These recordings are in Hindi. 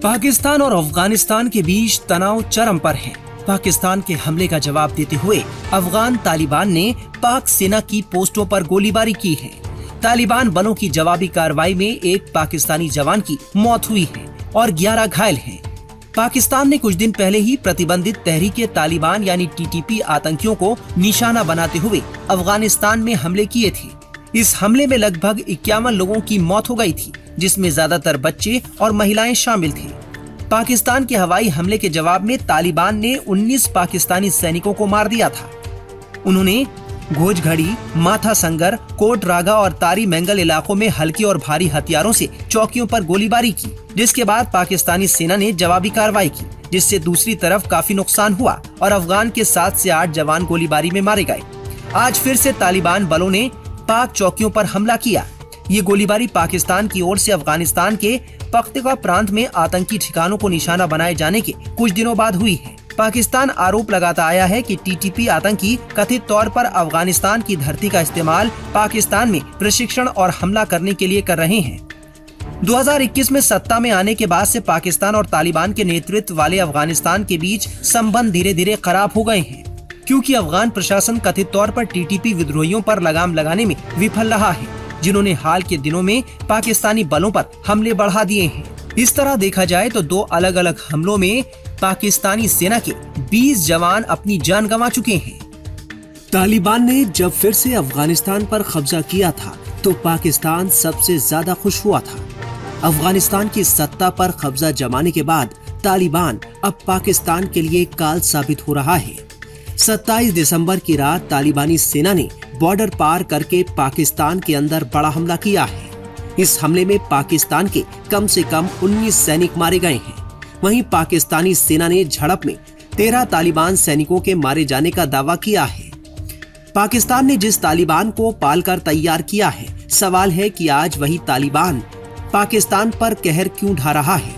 पाकिस्तान और अफगानिस्तान के बीच तनाव चरम पर है। पाकिस्तान के हमले का जवाब देते हुए अफगान तालिबान ने पाक सेना की पोस्टों पर गोलीबारी की है। तालिबान बलों की जवाबी कार्रवाई में एक पाकिस्तानी जवान की मौत हुई है और 11 घायल हैं। पाकिस्तान ने कुछ दिन पहले ही प्रतिबंधित तहरीके तालिबान यानी टीटीपी आतंकियों को निशाना बनाते हुए अफगानिस्तान में हमले किए थे। इस हमले में लगभग 51 लोगों की मौत हो गई थी, जिसमें ज्यादातर बच्चे और महिलाएं शामिल थे। पाकिस्तान के हवाई हमले के जवाब में तालिबान ने 19 पाकिस्तानी सैनिकों को मार दिया था। उन्होंने घोजघड़ी, माथा संगर, कोट रागा और तारी मैंगल इलाकों में हल्के और भारी हथियारों से चौकियों पर गोलीबारी की, जिसके बाद पाकिस्तानी सेना ने जवाबी कार्रवाई की, जिससे दूसरी तरफ काफी नुकसान हुआ और अफगान के 7 से 8 जवान गोलीबारी में मारे गए। आज फिर से तालिबान बलों ने पाक चौकियों पर हमला किया। ये गोलीबारी पाकिस्तान की ओर से अफगानिस्तान के पख्तूनख्वा प्रांत में आतंकी ठिकानों को निशाना बनाए जाने के कुछ दिनों बाद हुई है। पाकिस्तान आरोप लगाता आया है कि टीटीपी आतंकी कथित तौर पर अफगानिस्तान की धरती का इस्तेमाल पाकिस्तान में प्रशिक्षण और हमला करने के लिए कर रहे हैं। 2021 में सत्ता में आने के बाद से पाकिस्तान और तालिबान के नेतृत्व वाले अफगानिस्तान के बीच संबंध धीरे धीरे खराब हो गए हैं, क्योंकि अफगान प्रशासन कथित तौर पर टीटीपी विद्रोहियों पर लगाम लगाने में विफल रहा है, जिन्होंने हाल के दिनों में पाकिस्तानी बलों पर हमले बढ़ा दिए हैं। इस तरह देखा जाए तो 2 अलग अलग हमलों में पाकिस्तानी सेना के 20 जवान अपनी जान गंवा चुके हैं। तालिबान ने जब फिर से अफगानिस्तान पर कब्जा किया था तो पाकिस्तान सबसे ज्यादा खुश हुआ था। अफगानिस्तान की सत्ता पर कब्जा जमाने के बाद तालिबान अब पाकिस्तान के लिए काल साबित हो रहा है। 27 दिसंबर की रात तालिबानी सेना ने बॉर्डर पार करके पाकिस्तान के अंदर बड़ा हमला किया है। इस हमले में पाकिस्तान के कम से कम 19 सैनिक मारे गए हैं। वहीं पाकिस्तानी सेना ने झड़प में 13 तालिबान सैनिकों के मारे जाने का दावा किया है। पाकिस्तान ने जिस तालिबान को पालकर तैयार किया है, सवाल है कि आज वही तालिबान पाकिस्तान पर कहर क्यों ढा रहा है।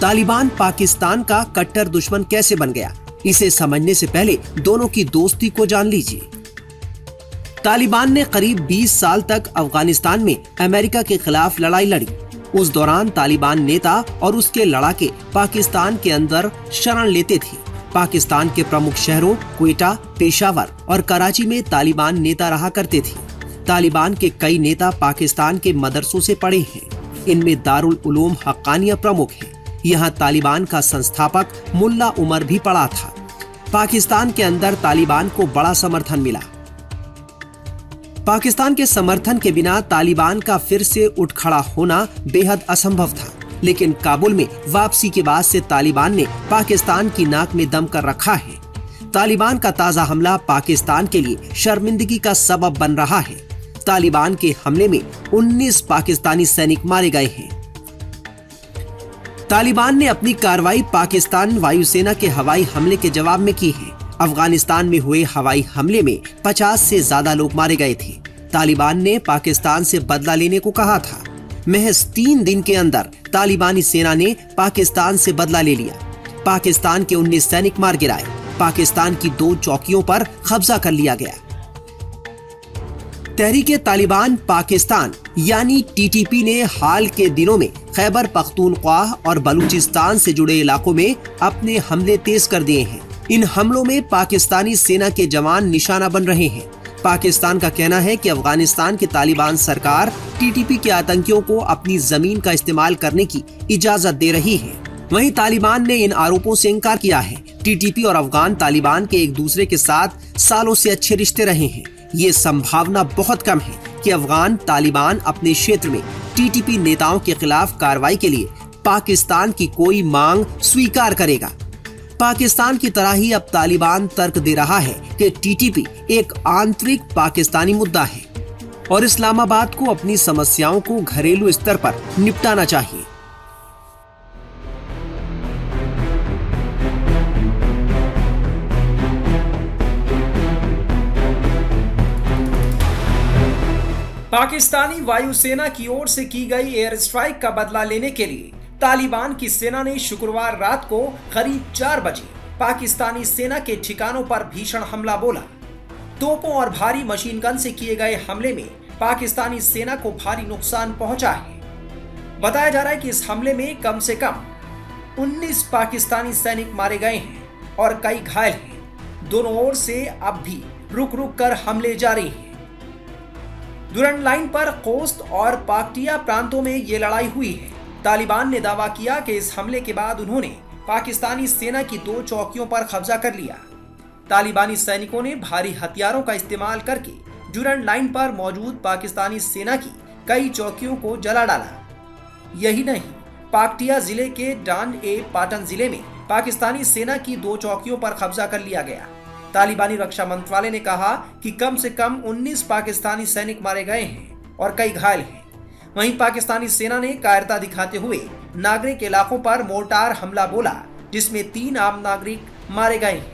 तालिबान पाकिस्तान का कट्टर दुश्मन कैसे बन गया, इसे समझने से पहले दोनों की दोस्ती को जान लीजिए। तालिबान ने करीब 20 साल तक अफगानिस्तान में अमेरिका के खिलाफ लड़ाई लड़ी। उस दौरान तालिबान नेता और उसके लड़ाके पाकिस्तान के अंदर शरण लेते थे। पाकिस्तान के प्रमुख शहरों क्वेटा, पेशावर और कराची में तालिबान नेता रहा करते थे। तालिबान के कई नेता पाकिस्तान के मदरसों से पढ़े हैं। इनमें दारुल उलूम हक्कानिया प्रमुख है। यहाँ तालिबान का संस्थापक मुल्ला उमर भी पढ़ा था। पाकिस्तान के अंदर तालिबान को बड़ा समर्थन मिला। पाकिस्तान के समर्थन के बिना तालिबान का फिर से उठ खड़ा होना बेहद असंभव था, लेकिन काबुल में वापसी के बाद से तालिबान ने पाकिस्तान की नाक में दम कर रखा है। तालिबान का ताजा हमला पाकिस्तान के लिए शर्मिंदगी का सबब बन रहा है। तालिबान के हमले में 19 पाकिस्तानी सैनिक मारे गए हैं। तालिबान ने अपनी कार्रवाई पाकिस्तान वायुसेना के हवाई हमले के जवाब में की है। अफगानिस्तान में हुए हवाई हमले में 50 से ज्यादा लोग मारे गए थे। तालिबान ने पाकिस्तान से बदला लेने को कहा था। महज 3 दिन के अंदर तालिबानी सेना ने पाकिस्तान से बदला ले लिया। पाकिस्तान के 19 सैनिक मार गिराए। पाकिस्तान की 2 चौकियों पर कब्जा कर लिया गया। तहरीके तालिबान पाकिस्तान यानी टीटीपी ने हाल के दिनों में खैबर पख्तूनख्वा और बलूचिस्तान से जुड़े इलाकों में अपने हमले तेज कर दिए हैं। इन हमलों में पाकिस्तानी सेना के जवान निशाना बन रहे हैं। पाकिस्तान का कहना है कि अफगानिस्तान की तालिबान सरकार टीटीपी के आतंकियों को अपनी जमीन का इस्तेमाल करने की इजाजत दे रही है। वहीं तालिबान ने इन आरोपों से इनकार किया है। टीटीपी और अफगान तालिबान के एक दूसरे के साथ सालों से अच्छे रिश्ते रहे हैं। ये संभावना बहुत कम है कि अफगान तालिबान अपने क्षेत्र में टीटीपी नेताओं के खिलाफ कार्रवाई के लिए पाकिस्तान की कोई मांग स्वीकार करेगा। पाकिस्तान की तरह ही अब तालिबान तर्क दे रहा है कि टीटीपी एक आंतरिक पाकिस्तानी मुद्दा है और इस्लामाबाद को अपनी समस्याओं को घरेलू स्तर पर निपटाना चाहिए। पाकिस्तानी वायुसेना की ओर से की गई एयर स्ट्राइक का बदला लेने के लिए तालिबान की सेना ने शुक्रवार रात को करीब 4 बजे पाकिस्तानी सेना के ठिकानों पर भीषण हमला बोला। तोपों और भारी मशीन गन से किए गए हमले में पाकिस्तानी सेना को भारी नुकसान पहुंचा है। बताया जा रहा है कि इस हमले में कम से कम 19 पाकिस्तानी सैनिक मारे गए हैं और कई घायल हैं। दोनों ओर से अब भी रुक रुक कर हमले जारी हैं। दुरंड लाइन पर कोस्त और पाक्टिया प्रांतों में ये लड़ाई हुई है। तालिबान ने दावा किया कि इस हमले के बाद उन्होंने पाकिस्तानी सेना की 2 चौकियों पर कब्जा कर लिया। तालिबानी सैनिकों ने भारी हथियारों का इस्तेमाल करके दुरंड लाइन पर मौजूद पाकिस्तानी सेना की कई चौकियों को जला डाला। यही नहीं, पाक्टिया जिले के डांड-ए-पाटन जिले में पाकिस्तानी सेना की 2 चौकियों पर कब्जा कर लिया गया। तालिबानी रक्षा मंत्रालय ने कहा कि कम से कम 19 पाकिस्तानी सैनिक मारे गए हैं और कई घायल हैं। वहीं पाकिस्तानी सेना ने कायरता दिखाते हुए नागरिक इलाकों पर मोर्टार हमला बोला, जिसमें 3 आम नागरिक मारे गए हैं।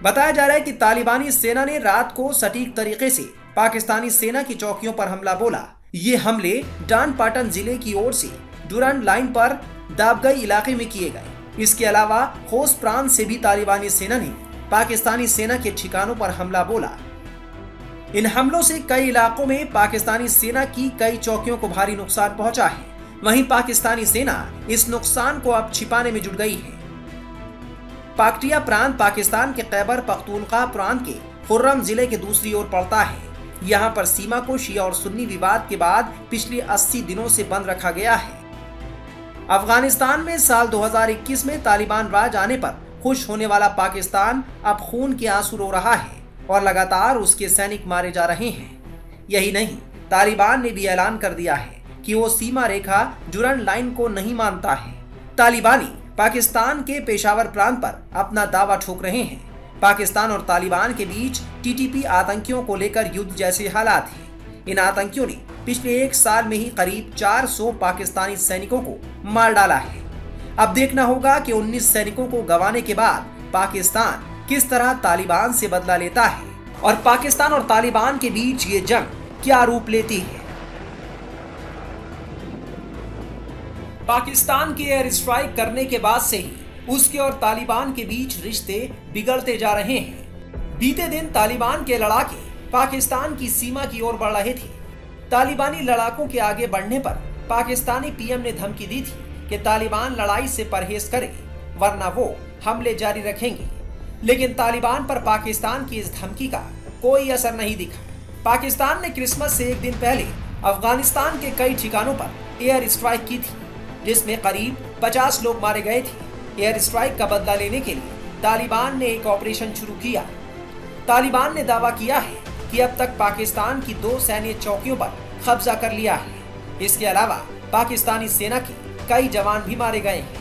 बताया जा रहा है कि तालिबानी सेना ने रात को सटीक तरीके से पाकिस्तानी सेना की चौकियों पर हमला बोला। ये हमले डांड-पाटन जिले की ओर से दुरंड लाइन पर दाबगई इलाके में किए गए। इसके अलावा खोस्त प्रांत से भी तालिबानी सेना ने पाकिस्तानी सेना के ठिकानों पर हमला बोला। इन हमलों से कई इलाकों में पाकिस्तानी सेना की कई चौकियों को भारी नुकसान पहुंचा है। वहीं पाकिस्तानी सेना इस नुकसान को अब छिपाने में जुट गई है। पाक्टिया प्रांत पाकिस्तान के खैबर पख्तूनख्वा प्रांत के खुर्रम जिले के दूसरी ओर पड़ता है। यहाँ पर सीमा को शिया और सुन्नी विवाद के बाद पिछले 80 दिनों से बंद रखा गया है। अफगानिस्तान में साल 2021 में तालिबान राज आने पर खुश होने वाला पाकिस्तान अब खून के आंसू रो रहा है और लगातार उसके सैनिक मारे जा रहे हैं। यही नहीं, तालिबान ने भी ऐलान कर दिया है कि वो सीमा रेखा दुरंड लाइन को नहीं मानता है। तालिबानी पाकिस्तान के पेशावर प्रांत पर अपना दावा ठोक रहे हैं। पाकिस्तान और तालिबान के बीच टीटीपी आतंकियों को लेकर युद्ध जैसे हालात हैं। इन आतंकियों ने पिछले 1 साल में ही करीब 400 पाकिस्तानी सैनिकों को मार डाला है। अब देखना होगा कि 19 सैनिकों को गंवाने के बाद पाकिस्तान किस तरह तालिबान से बदला लेता है और पाकिस्तान और तालिबान के बीच ये जंग क्या रूप लेती है। पाकिस्तान के एयर स्ट्राइक करने के बाद से ही उसके और तालिबान के बीच रिश्ते बिगड़ते जा रहे हैं। बीते दिन तालिबान के लड़ाके पाकिस्तान की सीमा की ओर बढ़ रहे थे। तालिबानी लड़ाकों के आगे बढ़ने पर पाकिस्तानी पीएम ने धमकी दी थी कि तालिबान लड़ाई से परहेज करें, वरना वो हमले जारी रखेंगे। लेकिन तालिबान पर पाकिस्तान की इस धमकी का कोई असर नहीं दिखा। पाकिस्तान ने क्रिसमस से 1 दिन पहले अफगानिस्तान के कई ठिकानों पर एयर स्ट्राइक की थी, जिसमें करीब 50 लोग मारे गए थे। एयर स्ट्राइक का बदला लेने के लिए तालिबान ने एक ऑपरेशन शुरू किया। तालिबान ने दावा किया है कि अब तक पाकिस्तान की 2 सैन्य चौकियों पर कब्जा कर लिया है। इसके अलावा पाकिस्तानी सेना के कई जवान भी मारे गए हैं।